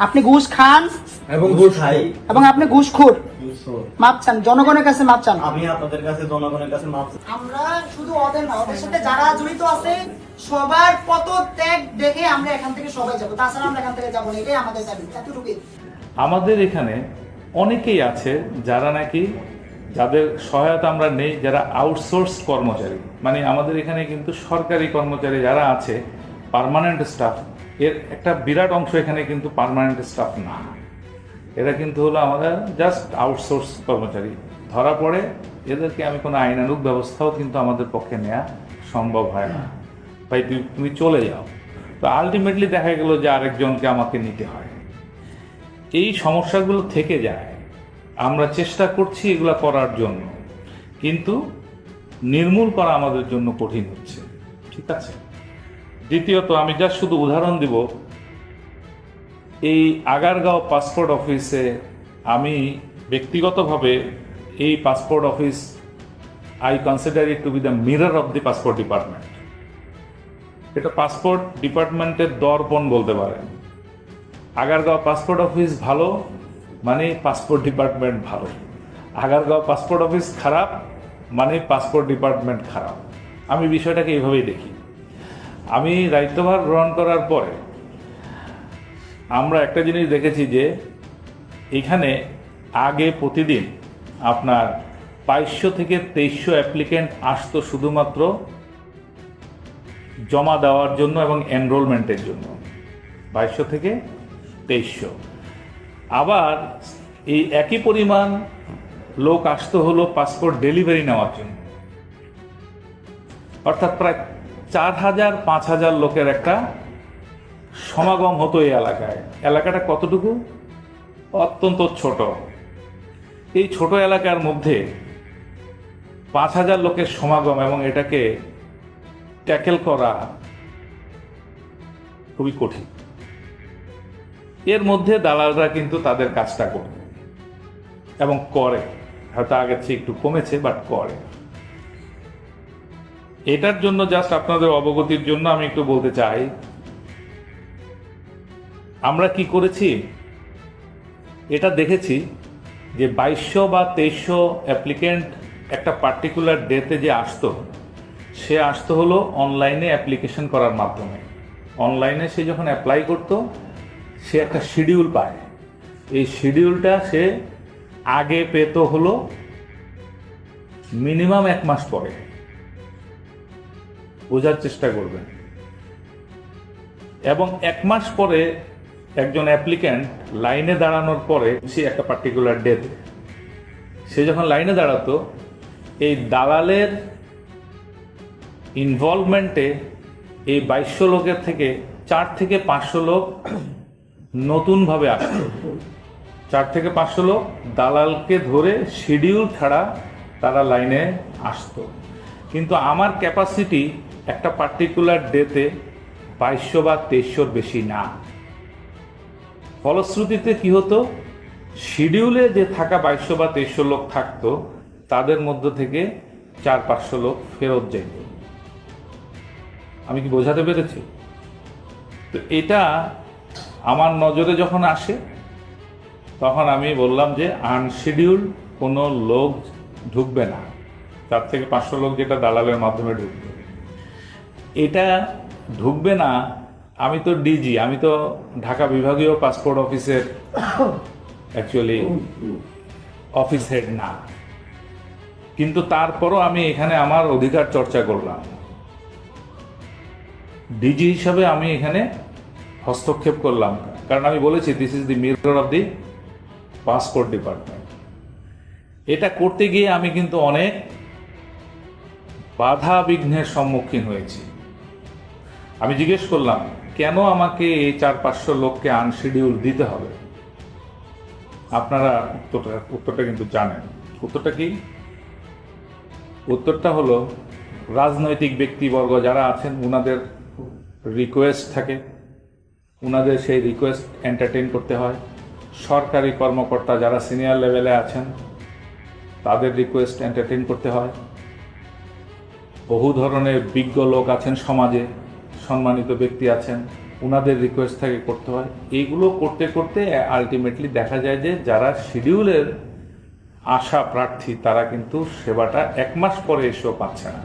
আপনি ঘুষ খান এবং ঘুষ খাই এবং আপনি ঘুষখোর। মাপ চান, জনগণের কাছে মাপ চান। আমি আপনাদের কাছে জনগণের কাছে মাপ চাই। আমরা শুধু ওদের না, ওদের সাথে যারা জড়িত আছে সবার পদত্যাগ দেখে আমরা এখান থেকে সবাই যাবো, তাছাড়া আমরা এখান থেকে যাবো না, এটাই আমাদের দাবি। এতটুকুই। আমাদের এখানে অনেকেই আছে যারা নাকি, যাদের সহায়তা আমরা নেই, যারা আউটসোর্স কর্মচারী, মানে আমাদের এখানে কিন্তু সরকারি কর্মচারী যারা আছে, পার্মানেন্ট স্টাফ, এর একটা বিরাট অংশ এখানে কিন্তু পার্মানেন্ট স্টাফ না, এরা কিন্তু হলো আমাদের জাস্ট আউটসোর্স কর্মচারী। ধরা পড়ে এদেরকে আমি কোনো আইনানুগ ব্যবস্থাও কিন্তু আমাদের পক্ষে নেওয়া সম্ভব হয় না, ভাই তুমি চলে যাও। তো আলটিমেটলি দেখা গেল যে আরেকজনকে আমাকে নিতে হয়। এই সমস্যাগুলো থেকে যায়, আমরা চেষ্টা করছি এগুলো করার জন্য, কিন্তু নির্মূল করা আমাদের জন্য কঠিন হচ্ছে। ঠিক আছে। দ্বিতীয়ত, আমি যা শুধু উদাহরণ দিব, এই আগারগাঁও পাসপোর্ট অফিসে আমি ব্যক্তিগতভাবে, এই passport office I consider it to be the mirror of the passport department. এটা পাসপোর্ট ডিপার্টমেন্টের দর্পণ বলতে পারেন। আগারগাঁও পাসপোর্ট অফিস ভালো মানে পাসপোর্ট ডিপার্টমেন্ট ভালো, আগারগাঁও পাসপোর্ট অফিস খারাপ মানে পাসপোর্ট ডিপার্টমেন্ট খারাপ। আমি বিষয়টাকে এইভাবেই দেখি। আমি দায়িত্বভার গ্রহণ করার পরে আমরা একটা জিনিস দেখেছি যে এখানে আগে প্রতিদিন আপনার 2200 থেকে 2300 অ্যাপ্লিকেন্ট আসতো শুধুমাত্র জমা দেওয়ার জন্য এবং এনরোলমেন্টের জন্য, 2200 থেকে 2300। আবার এই একই পরিমাণ লোক আসতো হলো পাসপোর্ট ডেলিভারি নেওয়ার জন্য, অর্থাৎ প্রায় 4000-5000 লোকের একটা সমাগম হতো এই এলাকায়। এলাকাটা কতটুকু? অত্যন্ত ছোট। এই ছোট এলাকার মধ্যে 5000 লোকের সমাগম এবং এটাকে ট্যাকেল করা খুবই কঠিন। এর মধ্যে দালালরা কিন্তু তাদের কাজটা করে এবং করে, হয়তো আগের চেয়ে একটু কমেছে, বাট করে। এটার জন্য জাস্ট আপনাদের অবগতির জন্য আমি একটু বলতে চাই, আমরা কি করেছি এটা দেখেছি যে 2200 বা 2300 অ্যাপ্লিকেন্ট একটা পার্টিকুলার ডেতে যে আসতো, সে আসতো হলো অনলাইনে অ্যাপ্লিকেশন করার মাধ্যমে। অনলাইনে সে যখন অ্যাপ্লাই করতো, সে একটা শিডিউল পায়। এই শিডিউলটা সে আগে পেত হলো মিনিমাম 1 মাস পরে। বোঝার চেষ্টা করবেন। এবং 1 মাস পরে একজন অ্যাপ্লিক্যান্ট লাইনে দাঁড়ানোর পরে, সে একটা পার্টিকুলার ডেতে সে যখন লাইনে দাঁড়াতো, এই দালালের ইনভলভমেন্টে এই 2200 লোকের থেকে 4 থেকে 500 লোক নতুনভাবে আসতো। 4 থেকে 500 লোক দালালকে ধরে শিডিউল ছাড়া তারা লাইনে আসতো। কিন্তু আমার ক্যাপাসিটি একটা পার্টিকুলার ডেতে 2200 বা 2300-র বেশি না। ফলশ্রুতিতে কি হতো, শিডিউলে যে থাকা 2200 বা 2300 লোক থাকতো, তাদের মধ্য থেকে 400-500 লোক ফেরত যেত। আমি কি বোঝাতে পেরেছি? তো এটা আমার নজরে যখন আসে, তখন আমি বললাম যে আনশিডিউল কোনো লোক ঢুকবে না, 4 থেকে 500 লোক যেটা দালালের মাধ্যমে ঢুকবে, এটা ঢুকবে না। আমি তো ডিজি, আমি তো ঢাকা বিভাগীয় পাসপোর্ট অফিসের অ্যাকচুয়ালি অফিস হেড না, কিন্তু তারপরও আমি এখানে আমার অধিকার চর্চা করলাম। ডিজি হিসাবে আমি এখানে হস্তক্ষেপ করলাম, কারণ আমি বলেছি this is the mirror of the passport department. এটা করতে গিয়ে আমি কিন্তু অনেক বাধা বিঘ্নের সম্মুখীন হয়েছি। আমি জিজ্ঞেস করলাম, কেন আমাকে এই 400-500 লোককে আনশিডিউল দিতে হবে? আপনারা উত্তরটা কিন্তু জানেন। উত্তরটা কি? উত্তরটা হলো, রাজনৈতিক ব্যক্তিবর্গ যারা আছেন, ওনাদের রিকোয়েস্ট থাকে, ওনাদের সেই রিকোয়েস্ট এন্টারটেইন করতে হয়। সরকারি কর্মকর্তা যারা সিনিয়র লেভেলে আছেন, তাদের রিকোয়েস্ট এন্টারটেইন করতে হয়। বহু ধরনের বিজ্ঞ লোক আছেন সমাজে, সম্মানিত ব্যক্তি আছেন, ওনাদের রিকোয়েস্ট থাকে করতে হয়। এইগুলো করতে করতে আলটিমেটলি দেখা যায় যে যারা শিডিউলের আশা প্রার্থী তারা কিন্তু সেবাটা 1 মাস পরে এসেও পাচ্ছে না।